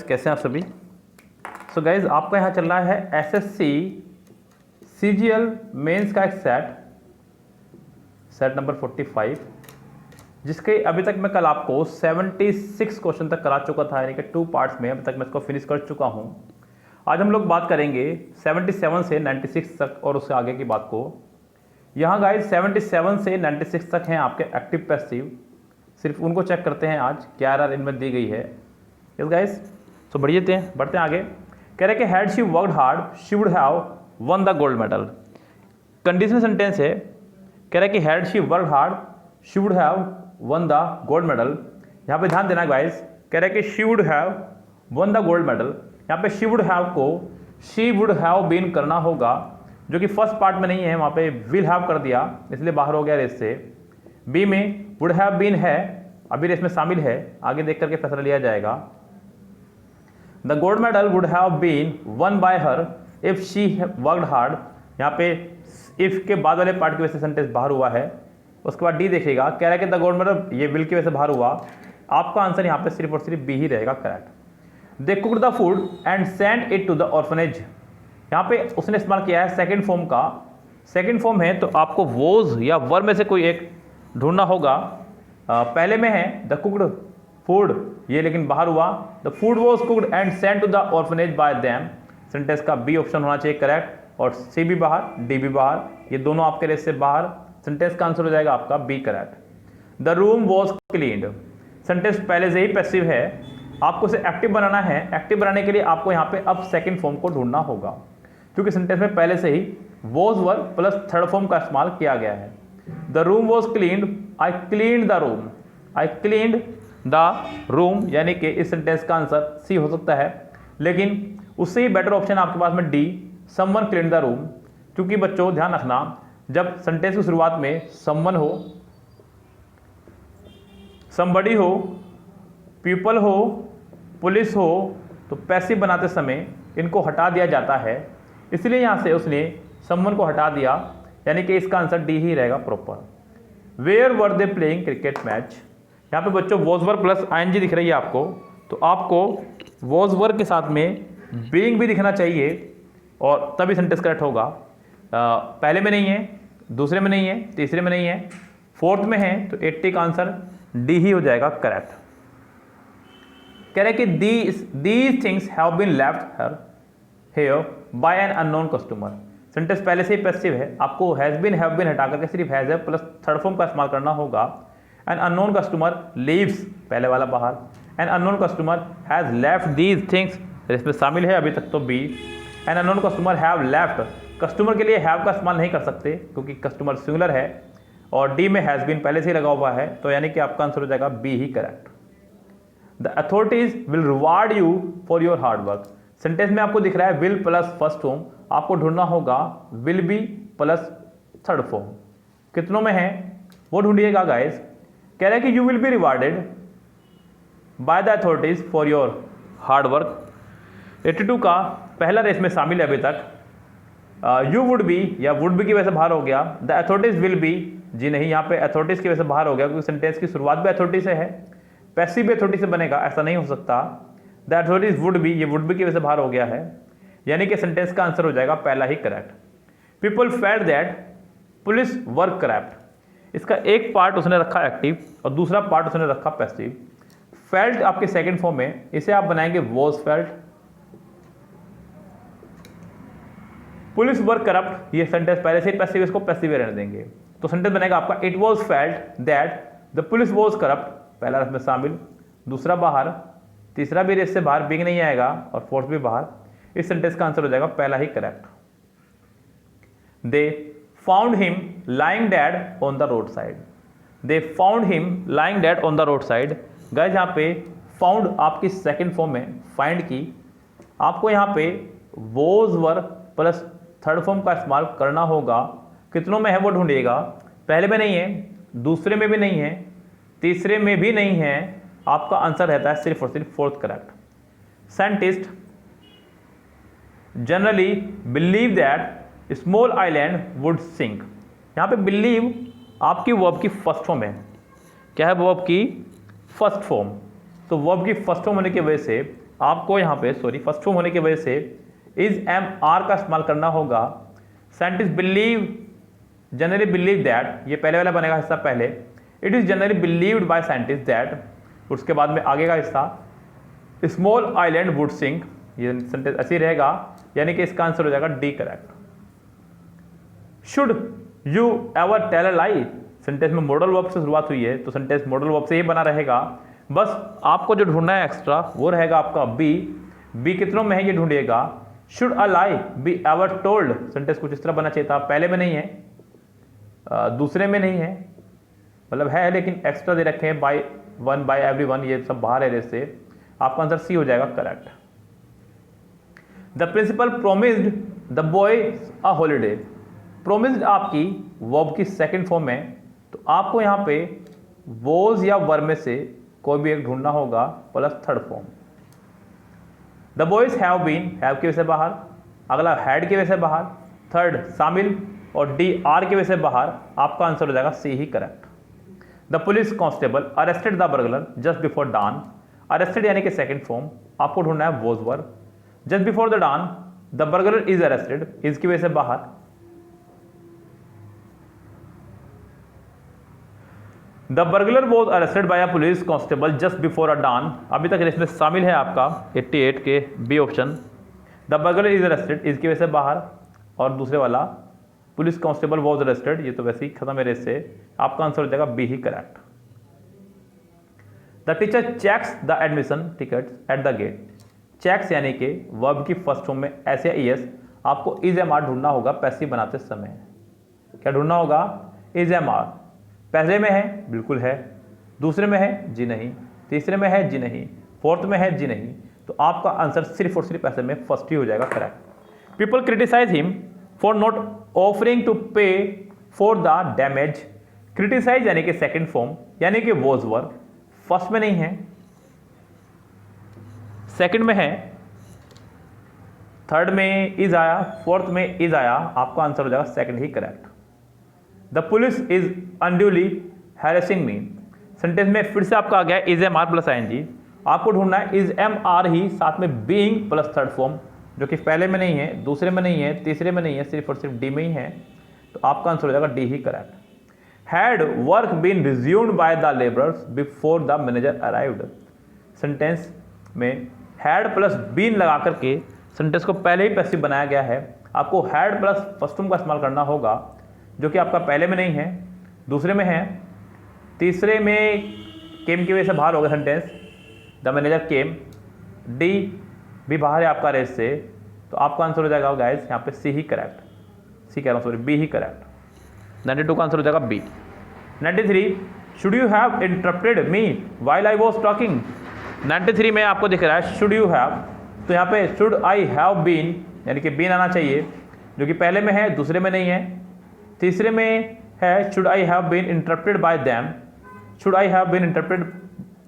कैसे हैं आप सभी। सो गाइज आपका यहाँ चल रहा है एसएससी सीजीएल मेंस का एक सेट नंबर 45, जिसके अभी तक मैं कल आपको 76 क्वेश्चन तक करा चुका था, यानी कि 2 पार्ट्स में अभी तक मैं इसको फिनिश कर चुका हूँ। आज हम लोग बात करेंगे 77 से 96 तक और उससे आगे की बात को। यहाँ गाइज 77 से 96 तक हैं आपके एक्टिव पैसिव, सिर्फ उनको चेक करते हैं आज क्या एरर इनमें दी गई है। यस गाइज, तो बढ़ते हैं आगे। कह रहे कि had she worked hard she would have one the gold medal. Conditional sentence है, कह रहे कि had she worked hard she would have one the gold medal. यहाँ पे ध्यान देना गाइज, कह रहे कि she would have one the gold medal. यहाँ पे शी वुड हैव को शी वुड हैव बीन करना होगा, जो कि फर्स्ट पार्ट में नहीं है, वहाँ पे विल हैव कर दिया इसलिए बाहर हो गया रेस से। बी में वुड हैव बीन है, अभी रेस में शामिल है, आगे देख करके फैसला लिया जाएगा। The gold medal would have been won by her if she worked hard. यहाँ पे इफ के बाद वाले पार्ट की वजह से सेंटेंस बाहर हुआ है। उसके बाद डी देखिएगा, कह रहा है कि द गोल्ड मेडल, ये विल की वजह से बाहर हुआ। आपका आंसर यहाँ पे सिर्फ और सिर्फ बी ही रहेगा correct. They cooked the food and send it to the orphanage. यहाँ पे उसने इस्तेमाल किया है सेकेंड फॉर्म का। सेकेंड फॉर्म है तो आपको वोज या वर में से कोई एक ढूंढना होगा। पहले में है द कुक्ड फूड, ये लेकिन बाहर हुआ। The food was cooked and sent to the orphanage by them. Sentence का बी ऑप्शन होना चाहिए करेक्ट, और सी भी बाहर, डी भी बाहर, ये दोनों आपके रेस से बाहर। सेंटेंस का आंसर हो जाएगा आपका B correct. The room was cleaned. Sentence पहले से ही पैसिव है, आपको इसे एक्टिव बनाना है। एक्टिव बनाने के लिए आपको यहाँ पे अब सेकेंड फॉर्म को ढूंढना होगा, क्योंकि सेंटेंस में पहले से he was were plus third form का इस्तेमाल किया गया है। The room was cleaned, I cleaned the room, I cleaned the room, यानी कि इस सेंटेंस का आंसर सी हो सकता है, लेकिन उससे ही बेटर ऑप्शन आपके पास में D, someone cleaned the room. क्योंकि बच्चों ध्यान रखना, जब सेंटेंस की शुरुआत में समवन हो, समबडी हो, पीपल हो, पुलिस हो, तो पैसिव बनाते समय इनको हटा दिया जाता है, इसलिए यहाँ से उसने समवन को हटा दिया, यानी कि इसका आंसर डी ही रहेगा proper. Where were they playing cricket match. यहाँ पे बच्चों वॉज वर प्लस आईएनजी दिख रही है आपको, तो आपको वॉज वर के साथ में बीइंग भी दिखना चाहिए और तभी सेंटेंस करेक्ट होगा। पहले में नहीं है, दूसरे में नहीं है, तीसरे में नहीं है, फोर्थ में है, तो 80 का आंसर डी ही हो जाएगा करेक्ट। कह रहे कि these things have been left here by an unknown customer. Sentence पहले से ही पैसिव है, आपको हैज बीन हैव बीन हटा करके सिर्फ हैज है प्लस थर्ड फॉर्म का इस्तेमाल करना होगा। एन अननोन कस्टमर लीव्स, पहले वाला बाहर। An unknown customer has left these things, इसमें शामिल है अभी तक तो B. An unknown customer have left, customer के लिए हैव का इस्तेमाल नहीं कर सकते क्योंकि कस्टमर सिंगुलर है, और डी में हैज बीन पहले से ही लगा हुआ है, तो यानी कि आपका आंसर हो जाएगा बी ही correct. The authorities will reward you for your hard work. Sentence में आपको दिख रहा है विल प्लस फर्स्ट फॉर्म, आपको ढूंढना होगा will be plus third form. कितनों में है वो ढूंढिएगा गाइस। कह रहे हैं कि you will be rewarded by the authorities for your hard work. 82 का पहला रेस में शामिल है अभी तक। यू वुड बी या वुड बी की वजह से बाहर हो गया। द अथॉरिटीज विल बी, जी नहीं, यहाँ पे अथॉरिटीज की वजह से बाहर हो गया क्योंकि सेंटेंस की शुरुआत भी अथॉरिटी से है, पैसिव भी अथॉरिटी से बनेगा, ऐसा नहीं हो सकता। द अथॉरिटीज वुड बी, ये वुड बी की वजह से बाहर हो गया है, यानी कि सेंटेंस का आंसर हो जाएगा पहला ही correct. People felt that police work corrupt. इसका एक पार्ट उसने रखा एक्टिव और दूसरा पार्ट उसने रखा पैसिव। फेल्ट आपके सेकंड फॉर्म में, इसे आप बनाएंगे was felt. Police work corrupt, ये सेंटेंस पहले से पैसिव, इसको पैसिव रहने देंगे, तो सेंटेंस बनेगा आपका it was felt that the police was corrupt. पहला इसमें शामिल, दूसरा बाहर, तीसरा भी रेस से बाहर, बिग नहीं आएगा, और फोर्थ भी बाहर। इस सेंटेंस का आंसर हो जाएगा पहला ही correct. They found him lying dead on the road side. They found him lying dead on the road side. Guys यहाँ पे फाउंड आपकी सेकंड फॉर्म में फाइंड की, आपको यहाँ पे was were plus third form का इस्तेमाल करना होगा। कितनों में है वो ढूंढिएगा। पहले में नहीं है, दूसरे में भी नहीं है, तीसरे में भी नहीं है, आपका आंसर रहता है सिर्फ और सिर्फ fourth correct. Scientist generally believe that small island would sink. यहाँ पे बिलीव आपकी वर्ब की फर्स्ट फॉर्म है। क्या है वर्ब की फर्स्ट फॉर्म? तो वर्ब की फर्स्ट फॉर्म होने की वजह से आपको यहाँ पे फर्स्ट फॉर्म होने की वजह से इज एम आर का इस्तेमाल करना होगा। Scientist believe, generally believe that, ये पहले वाला बनेगा हिस्सा पहले, it is generally believed by scientist that, उसके बाद में आगे का हिस्सा स्मॉल आइलैंड वुड सिंक, ये सेंटेंस ऐसे ही रहेगा, यानी कि इसका आंसर हो जाएगा D correct. Should you ever tell a lie, sentence में मॉडल वर्ब से शुरुआत हुई है तो सेंटेंस मॉडल वर्ब से ही बना रहेगा। बस आपको जो ढूंढना है एक्स्ट्रा वो रहेगा आपका बी। बी कितनों में है ये ढूंढिएगा। Should a lie be ever told, sentence कुछ इस तरह बनना चाहिए था, पहले में नहीं है, दूसरे में नहीं है, मतलब है लेकिन एक्स्ट्रा दे रखे हैं by one, by every one, ये सब बाहर है इससे। आपका आंसर सी हो जाएगा correct. The principal promised the boy a holiday, promised आपकी वर्ब की सेकंड फॉर्म है, तो आपको यहाँ पे वॉज या वर में से कोई भी एक ढूंढना होगा plus third form. The boys have been, have की वजह से बाहर, अगला हैड की वजह से बाहर, थर्ड शामिल और डी आर की वजह से बाहर, आपका आंसर हो जाएगा सी ही correct. The police constable arrested the burglar just before dawn, arrested यानी कि सेकंड फॉर्म, आपको ढूंढना है was were. Just before the dawn the burglar is arrested, is की वजह से बाहर। The burglar was arrested by a police constable just before a dawn, अभी तक इसमें शामिल है आपका 88 के B option. The burglar is arrested, is की वजह से बाहर, और दूसरे वाला पुलिस कांस्टेबल वॉज अरेस्टेड, ये तो वैसे ही खत्म है इससे, आपका आंसर हो जाएगा बी ही correct. The teacher checks the admission ticket at the gate, checks यानी कि वर्ब की फर्स्ट फॉर्म में एस या ईएस, आपको इज एम आर ढूंढना होगा पैसिव बनाते समय। क्या ढूंढना होगा? Is am are. पहले में है, बिल्कुल है, दूसरे में है, जी नहीं, तीसरे में है, जी नहीं, फोर्थ में है, जी नहीं, तो आपका आंसर सिर्फ और सिर्फ ऐसे में फर्स्ट ही हो जाएगा correct. People criticise him for not offering to pay for the damage, criticise यानी कि सेकंड फॉर्म, यानी कि वॉज वर, फर्स्ट में नहीं है, सेकंड में है, थर्ड में इज आया, फोर्थ में इज आया, आपका आंसर हो जाएगा सेकंड ही correct. The police is unduly harassing me, sentence में फिर से आपका आ गया is am are plus ING, आपको ढूंढना है इज एम आर ही साथ में बीइंग प्लस थर्ड फॉर्म, जो कि पहले में नहीं है, दूसरे में नहीं है, तीसरे में नहीं है, सिर्फ और सिर्फ डी में ही है, तो आपका आंसर हो जाएगा डी ही correct. Had work been resumed by the labourers before the manager arrived, sentence में हैड प्लस बीन लगा करके सेंटेंस को पहले ही पैसिव बनाया गया है, आपको हैड प्लस फर्स्ट फॉर्म का इस्तेमाल करना होगा, जो कि आपका पहले में नहीं है, दूसरे में है, तीसरे में केम की वजह से बाहर होगा sentence, the manager came, D भी बाहर है आपका रेस से, तो आपका आंसर हो जाएगा गाइस यहाँ पे सी ही करेक्ट, सी कह रहा हूँ सॉरी, बी ही करेक्ट। 92 का आंसर हो जाएगा B. 93 should you have interrupted me while I was talking, 93 में आपको दिख रहा है शुड यू हैव, तो यहाँ पे शुड आई हैव बीन यानी कि बीन आना चाहिए, जो कि पहले में है, दूसरे में नहीं है, तीसरे में है should I have been interrupted by them, should I have been interrupted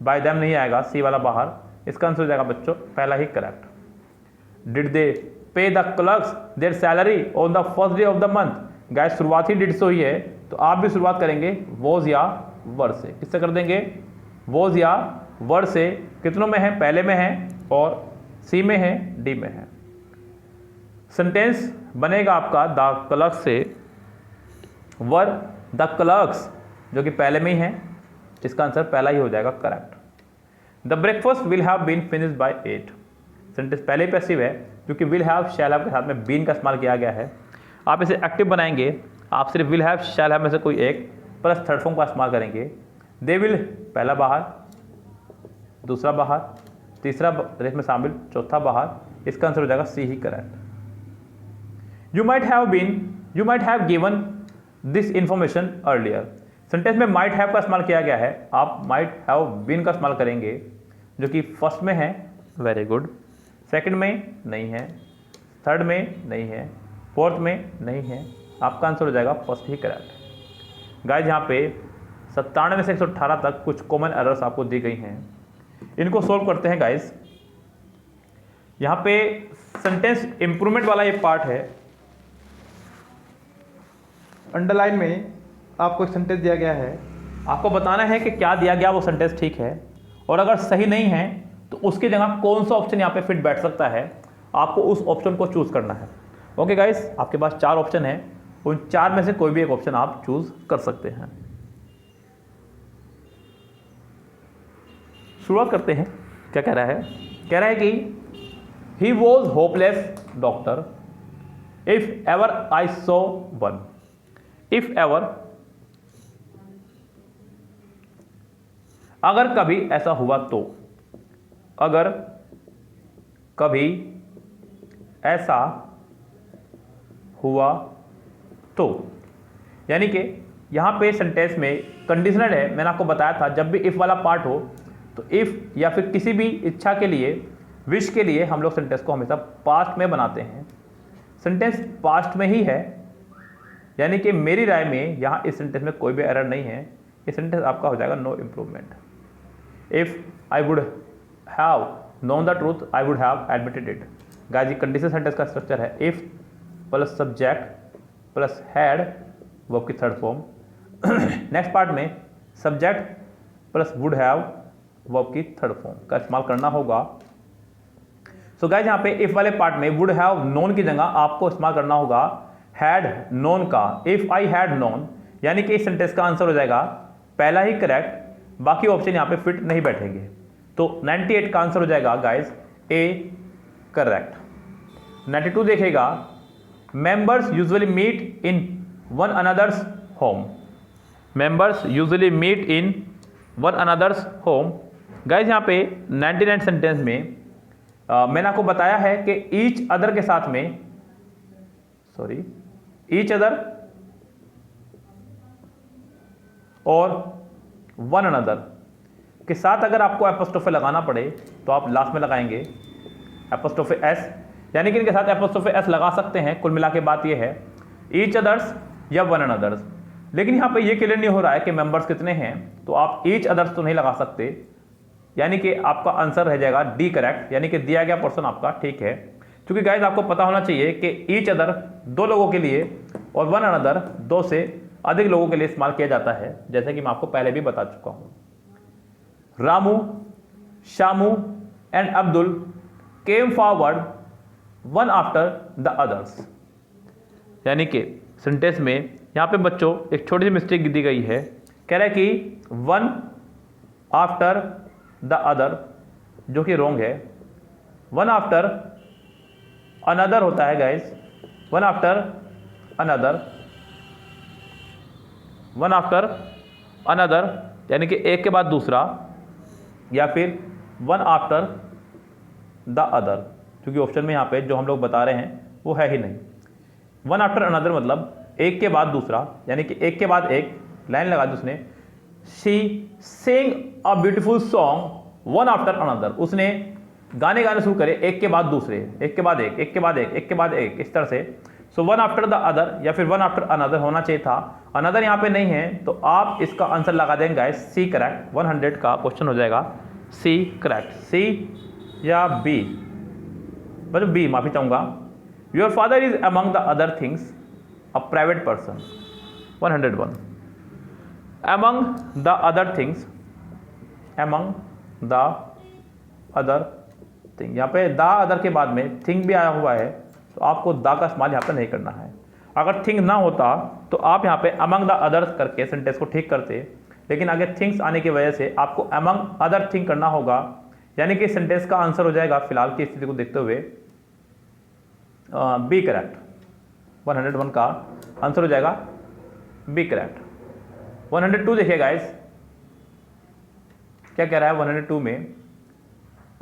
by them नहीं आएगा, सी वाला बाहर, इसका आंसर हो जाएगा बच्चों पहला ही करेक्ट। डिड दे पे the clerks there salary on the first day of the month, guys शुरुआत ही डिड से हुई है, तो आप भी शुरुआत करेंगे वॉज या वर से, किससे कर देंगे? वॉज या वर से। कितनों में है? पहले में है, और सी में है, डी में है। सेंटेंस बनेगा आपका द क्लर्क्स से वर द क्लर्क्स, जो कि पहले में ही है, इसका आंसर पहला ही हो जाएगा correct. The breakfast will have been finished by 8, sentence पहले ही पैसिव है, क्योंकि विल हैव शैल हैव के साथ में बीन का इस्तेमाल किया गया है। आप इसे एक्टिव बनाएंगे, आप सिर्फ विल हैव शैल हैव में से कोई एक प्लस थर्ड फॉर्म का इस्तेमाल करेंगे। दे विल पहला बाहर, दूसरा बाहर, तीसरा रेस में शामिल, चौथा बाहर, इसका आंसर हो जाएगा सी ही correct. You might have given this information earlier, sentence में माइट हैव का इस्तेमाल किया गया है, आप माइट हैव बीन का इस्तेमाल करेंगे, जो कि फर्स्ट में है, वेरी गुड, सेकंड में नहीं है, थर्ड में नहीं है, फोर्थ में नहीं है, आपका आंसर हो जाएगा फर्स्ट ही करेक्ट। गाइस यहाँ पे 97 से 118 तक कुछ कॉमन एरर्स आपको दी गई हैं, इनको सोल्व करते हैं गाइस। यहाँ पे सेंटेंस इंप्रूवमेंट वाला ये पार्ट है, अंडरलाइन में आपको एक सेंटेंस दिया गया है, आपको बताना है कि क्या दिया गया वो सेंटेंस ठीक है, और अगर सही नहीं है तो उसकी जगह कौन सा ऑप्शन यहाँ पे फिट बैठ सकता है, आपको उस ऑप्शन को चूज करना है। ओके गाइस, आपके पास 4 ऑप्शन है, उन 4 में से कोई भी एक ऑप्शन आप चूज कर सकते हैं। शुरुआत करते हैं। क्या कह रहा है? कह रहा है कि he was hopeless doctor if ever I saw one. If ever, अगर कभी ऐसा हुआ तो, अगर कभी ऐसा हुआ तो, यानी कि यहां पे सेंटेंस में कंडीशनल है। मैंने आपको बताया था जब भी इफ वाला पार्ट हो तो इफ या फिर किसी भी इच्छा के लिए, विश के लिए हम लोग सेंटेंस को हमेशा पास्ट में बनाते हैं। सेंटेंस पास्ट में ही है, यानी कि मेरी राय में यहाँ इस सेंटेंस में कोई भी एरर नहीं है। ये सेंटेंस आपका हो जाएगा no improvement. If I would have known the truth I would have admitted it. Guys, ये कंडीशनल सेंटेंस का स्ट्रक्चर है। If plus subject plus had, verb की थर्ड फॉर्म। नेक्स्ट पार्ट में subject plus would have, verb की third form का इस्तेमाल करना होगा। सो गाइस, यहाँ पे इफ वाले पार्ट में वुड हैव नोन की जगह आपको इस्तेमाल करना होगा हैड नोन का। इफ आई हैड नोन, यानी कि इस सेंटेंस का आंसर हो जाएगा पहला ही करेक्ट, बाकी ऑप्शन यहाँ पे फिट नहीं बैठेंगे। तो 98 का आंसर हो जाएगा गाइस ए करेक्ट। 92 देखेगा, members usually meet in one another's home. Members usually meet in one another's home. Guys, यहाँ पे 99 सेंटेंस में मैंने आपको बताया है कि ईच अदर के साथ में, सॉरी, ईच अदर और वन अनदर के साथ अगर आपको एपोस्ट्रोफे लगाना पड़े तो आप लास्ट में लगाएंगे एपोस्ट्रोफे एस, यानी कि इनके साथ एपोस्ट्रोफे एस लगा सकते हैं। कुल मिला के बात यह है ईच अदर्स या वन अनदर्स। लेकिन यहाँ पे ये क्लियर नहीं हो रहा है कि मेंबर्स कितने हैं, तो आप ईच अदर्स तो नहीं लगा सकते, यानी कि आपका आंसर रह जाएगा डी करेक्ट, यानी कि दिया गया पोर्शन आपका ठीक है। क्योंकि गाइस आपको पता होना चाहिए कि ईच अदर 2 लोगों के लिए और वन अनदर 2 से अधिक लोगों के लिए इस्तेमाल किया जाता है, जैसे कि मैं आपको पहले भी बता चुका हूं। Ramu, Shamu and Abdul came forward one after the others. यानी कि सेंटेंस में यहाँ पे बच्चों एक छोटी सी मिस्टेक दी गई है। कह रहा है कि वन आफ्टर द अदर, जो कि रॉन्ग है। वन आफ्टर अनदर होता है guys, one after another, one after another, यानी कि एक के बाद दूसरा, या फिर वन आफ्टर द अदर, क्योंकि ऑप्शन में यहाँ पे जो हम लोग बता रहे हैं वो है ही नहीं। वन आफ्टर अनदर मतलब एक के बाद दूसरा, यानी कि एक के बाद एक लाइन लगा दी उसने। She Singh a beautiful song one after another, उसने गाने शुरू करे एक के बाद दूसरे, एक के बाद एक, एक के बाद एक, एक के बाद एक, इस तरह से। So one after the other या फिर वन आफ्टर अनदर होना चाहिए था। अनदर यहाँ पे नहीं है, तो आप इसका आंसर लगा देंगे गाइस सी करेक्ट। 100 का क्वेश्चन हो जाएगा सी करेक्ट। सी या बी, मतलब बी, माफी चाहूंगा। Your father is among the other things a private person. 101 among the other things, among the other thing, यहाँ पे द अदर के बाद में थिंग भी आया हुआ है, तो आपको द का इस्तेमाल यहाँ पे नहीं करना है। अगर थिंग ना होता तो आप यहाँ पे अमंग द अदर्स करके सेंटेंस को ठीक करते, लेकिन आगे थिंग्स आने की वजह से आपको अमंग अदर थिंग करना होगा, यानी कि सेंटेंस का आंसर हो जाएगा फिलहाल की स्थिति को देखते हुए बी करेक्ट। 101 का आंसर हो जाएगा बी करेक्ट। 102 देखिए गाइस, क्या कह रहा है 102 में,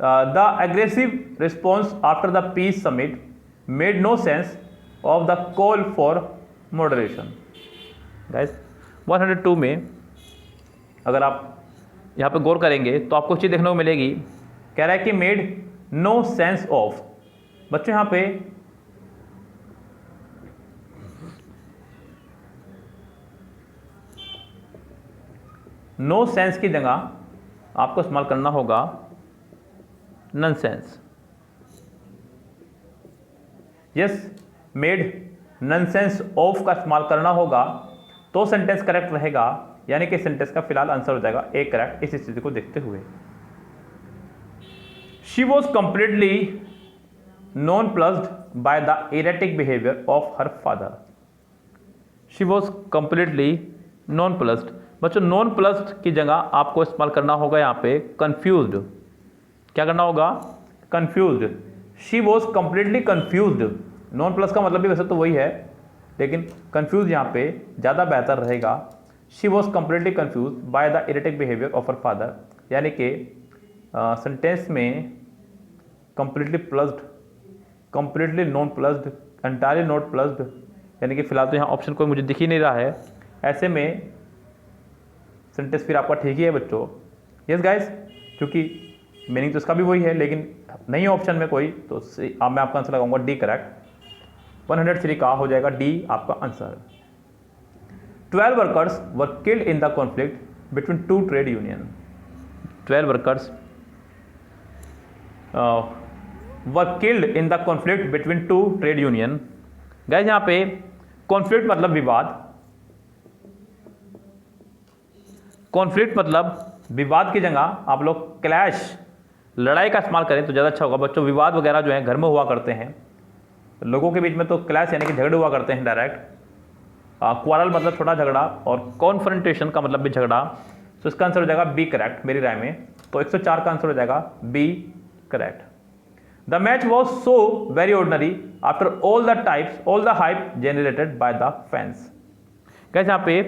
the aggressive response after the peace summit made no sense of the call for moderation. Guys 102 में अगर आप यहाँ पे गौर करेंगे तो आपको चीज़ देखने को मिलेगी। कह रहा है कि मेड नो सेंस ऑफ, बच्चों यहाँ पे नो सेंस की जगह आपको इस्तेमाल करना होगा nonsense. Yes, made nonsense of का इस्तेमाल करना होगा तो सेंटेंस करेक्ट रहेगा, यानी कि सेंटेंस का फिलहाल आंसर हो जाएगा ए करेक्ट इस स्थिति को देखते हुए। She was completely non plussed by the erratic behaviour of her father. She was completely non plussed. बच्चों नॉन प्लस्ड की जगह आपको इस्तेमाल करना होगा यहाँ पे कंफ्यूज्ड। क्या करना होगा? Confused. She was completely confused. Non plus का मतलब भी वैसे तो वही है, लेकिन कंफ्यूज यहाँ पे ज़्यादा बेहतर रहेगा। She was completely confuse by the erratic behaviour of her father, यानी कि सेंटेंस में completely plussed, completely non plussed, entirely not plussed, यानी कि फिलहाल तो यहाँ ऑप्शन कोई मुझे दिख ही नहीं रहा है। ऐसे में सेंटेंस फिर आपका ठीक ही है बच्चों। यस गाइस, क्योंकि मीनिंग तो इसका भी वही है, लेकिन नहीं है ऑप्शन में कोई, तो अब मैं आपका आंसर लगाऊंगा डी करेक्ट। 103 का हो जाएगा डी आपका answer. 12 workers were killed in the conflict between two trade union. 12 workers were killed in the conflict between two trade union. Guys यहाँ पे कॉन्फ्लिक्ट मतलब विवाद, कॉन्फ्लिक्ट मतलब विवाद की जगह आप लोग क्लैश, लड़ाई का इस्तेमाल करें तो ज़्यादा अच्छा होगा बच्चों। विवाद वगैरह जो है घर में हुआ करते हैं लोगों के बीच में, तो क्लैश यानी कि झगड़े हुआ करते हैं डायरेक्ट। क्वारल मतलब छोटा झगड़ा, और कॉन्फ्रंटेशन का मतलब भी झगड़ा। तो इसका आंसर हो जाएगा बी करेक्ट मेरी राय में। तो 104 का आंसर हो जाएगा B correct. The match was so very ordinary after all the types, all the hype generated by the fans. कैसे यहाँ पे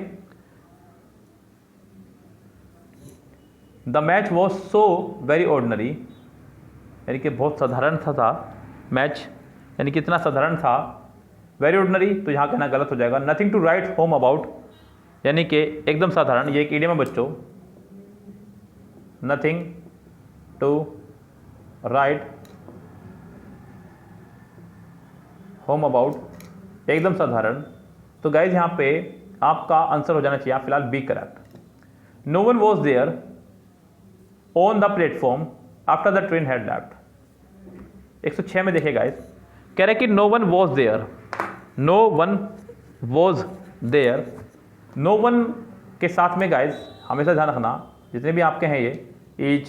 the match was so very ordinary, यानी कि बहुत साधारण था मैच, यानी कि इतना साधारण था। वेरी ऑर्डिनरी तो यहाँ कहना गलत हो जाएगा। Nothing to write home about, यानी कि एकदम साधारण, ये एक इडियम है बच्चों। Nothing to write home about, एकदम साधारण। तो गाइज यहाँ पे आपका आंसर हो जाना चाहिए फिलहाल B correct. No one was there on the platform after the train had left. 106 में देखिए गाइस, कह रहे कि no one was there, no one was there. No one के साथ में गाइस हमेशा ध्यान रखना, जितने भी आपके हैं ये each,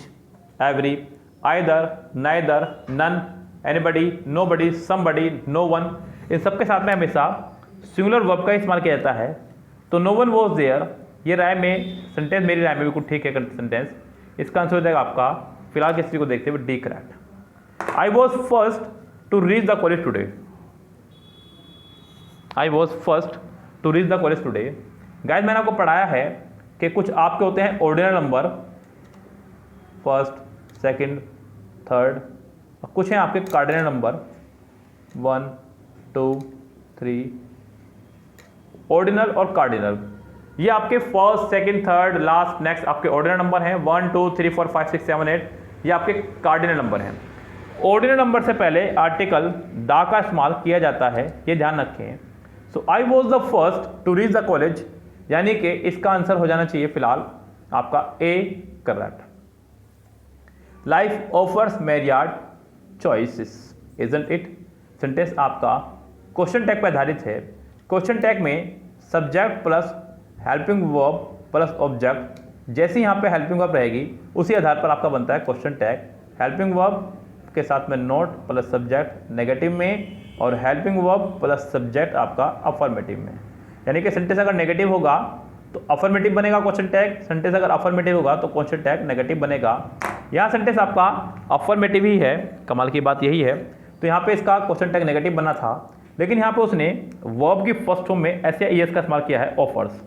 every, either, neither, none, anybody, nobody, somebody, no one, इन सब के साथ में हमेशा सिंगुलर वर्ब का इस्तेमाल किया जाता है। तो नो वन वॉज देयर, ये राय में सेंटेंस, मेरी राय में बिल्कुल ठीक है सेंटेंस। इसका आंसर हो जाएगा आपका फिलहाल किसी को देखते हुए D correct. I was first to reach the college today. I was first to reach the college today. Guys मैंने आपको पढ़ाया है कि कुछ आपके होते हैं ordinal number, first, second, third, और कुछ हैं आपके कार्डिनल नंबर 1, 2, 3, ऑर्डिनल और कार्डिनल। ये आपके first, second, third, last, next आपके ऑर्डिनल नंबर हैं। 1, 2, 3, 4, 5, 6, 7, 8 ये आपके कार्डिनल नंबर हैं। ऑर्डिनल नंबर से पहले आर्टिकल द का इस्तेमाल किया जाता है, ये ध्यान रखें। So I was the first to reach the college, यानी कि इसका आंसर हो जाना चाहिए फिलहाल आपका A correct. Life offers myriad choices isn't it. Sentence आपका क्वेश्चन टैग पर आधारित है। क्वेश्चन टैग में subject plus helping verb plus object, जैसे यहाँ पे हेल्पिंग वर्ब रहेगी उसी आधार पर आपका बनता है क्वेश्चन टैग। हेल्पिंग वर्ब के साथ में नोट प्लस सब्जेक्ट नेगेटिव में, और हेल्पिंग वर्ब प्लस सब्जेक्ट आपका अफर्मेटिव में। यानी कि सेंटेंस अगर नेगेटिव होगा तो अफर्मेटिव बनेगा क्वेश्चन टैग, सेंटेंस अगर अफर्मेटिव होगा तो क्वेश्चन टैग नेगेटिव बनेगा। यहाँ सेंटेंस आपका अफर्मेटिव ही है, कमाल की बात यही है। तो यहाँ पे इसका क्वेश्चन टैग नेगेटिव बना था, लेकिन यहाँ पे उसने वर्ब की फर्स्ट फॉर्म में एस या ईएस का इस्तेमाल किया है, ऑफर्स।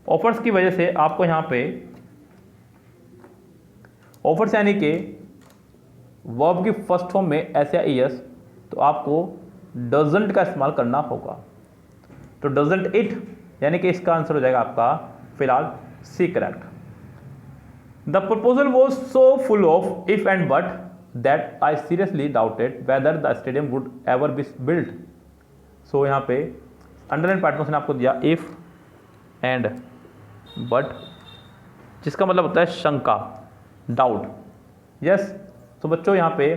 ऑफर्स की वजह से आपको यहाँ पे ऑफर्स यानी कि वर्ब की फर्स्ट फॉर्म में एस या ईएस, तो आपको डजंट का इस्तेमाल करना होगा। तो डजंट इट, यानी कि इसका आंसर हो जाएगा आपका फिलहाल C correct. The proposal was so full of if and but that I seriously doubted whether the stadium would ever be built. So यहाँ पे अंडरलाइन पार्ट में उसने आपको दिया इफ एंड बट, जिसका मतलब होता है शंका, डाउट। यस, तो बच्चों यहाँ पे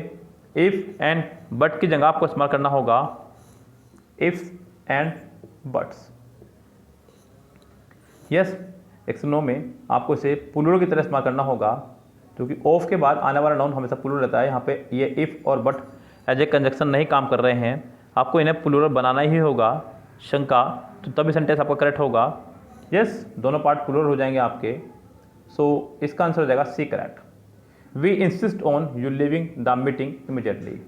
इफ एंड बट की जगह आपको इस्तेमाल करना होगा इफ्स एंड बट्स। यस, 109 में आपको इसे प्लूरल की तरह इस्तेमाल करना होगा क्योंकि ऑफ के बाद आने वाला नाउन हमेशा प्लूरल रहता है। यहाँ पे ये इफ़ और बट एज ए कंजक्शन नहीं काम कर रहे हैं, आपको इन्हें प्लूरल बनाना ही होगा शंका, तो तभी सेंटेंस आपका करेक्ट होगा। यस, दोनों पार्ट प्लूरल हो जाएंगे आपके। सो इसका आंसर हो जाएगा C correct. We insist on you living the meeting immediately.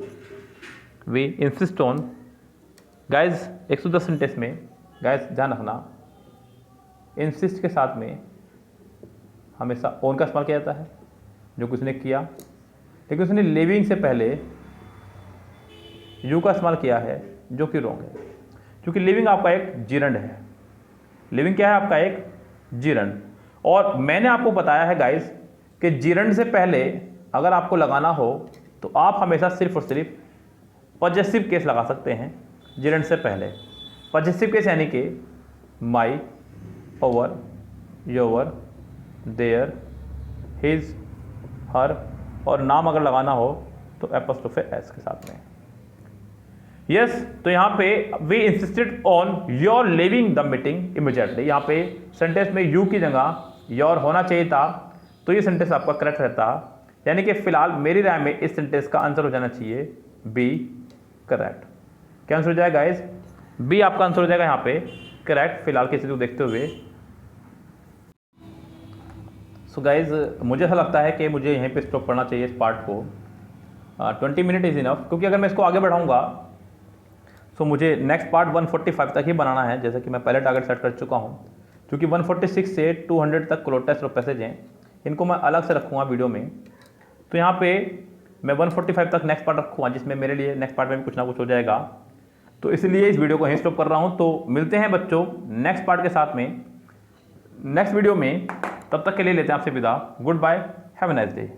We insist on guys 110 sentence में गाइज ध्यान रखना, इंसिस्ट के साथ में हमेशा ऑन का इस्तेमाल किया जाता है जो कि उसने किया, लेकिन उसने लिविंग से पहले यू का इस्तेमाल किया है जो कि रॉन्ग है, क्योंकि लिविंग आपका एक जीरंड है। लिविंग क्या है आपका? एक जीरंड। और मैंने आपको बताया है गाइस कि जीरंड से पहले अगर आपको लगाना हो तो आप हमेशा सिर्फ और सिर्फ पॉजेसिव केस लगा सकते हैं जीरंड से पहले। पॉजेसिव केस यानी कि माई, ओवर, योवर, देयर, हिज, हर, और नाम अगर लगाना हो तो एपोस्ट्रोफे एस के साथ में। यस, तो यहाँ पे we insisted on your living the meeting immediately. यहाँ पे सेंटेंस में यू की जगह योर होना चाहिए था, तो ये सेंटेंस आपका करेक्ट रहता। यानी कि फिलहाल मेरी राय में इस सेंटेंस का आंसर हो जाना चाहिए बी करेक्ट। क्या आंसर हो जाएगा गाइस? बी आपका आंसर हो जाएगा यहाँ पे करेक्ट, फिलहाल की स्थिति को देखते हुए। सो गाइज मुझे ऐसा लगता है कि मुझे यहीं पे स्टॉप करना चाहिए इस पार्ट को। 20 मिनट इज इनफ, क्योंकि अगर मैं इसको आगे बढ़ाऊंगा तो मुझे नेक्स्ट पार्ट 145 तक ही बनाना है, जैसे कि मैं पहले टारगेट सेट कर चुका हूं। क्योंकि 146 से 200 तक क्लोज टेस्ट और पैसेज हैं, इनको मैं अलग से रखूँगा वीडियो में। तो यहाँ पे मैं 145 तक नेक्स्ट पार्ट रखूँगा, जिसमें मेरे लिए नेक्स्ट पार्ट में भी कुछ ना कुछ हो जाएगा। तो इसलिए इस वीडियो को यहीं स्टॉप कर रहा हूँ। तो मिलते हैं बच्चों नेक्स्ट पार्ट के साथ में नेक्स्ट वीडियो में। तब तक के लिए लेते हैं आपसे विदा। Goodbye, have a nice day.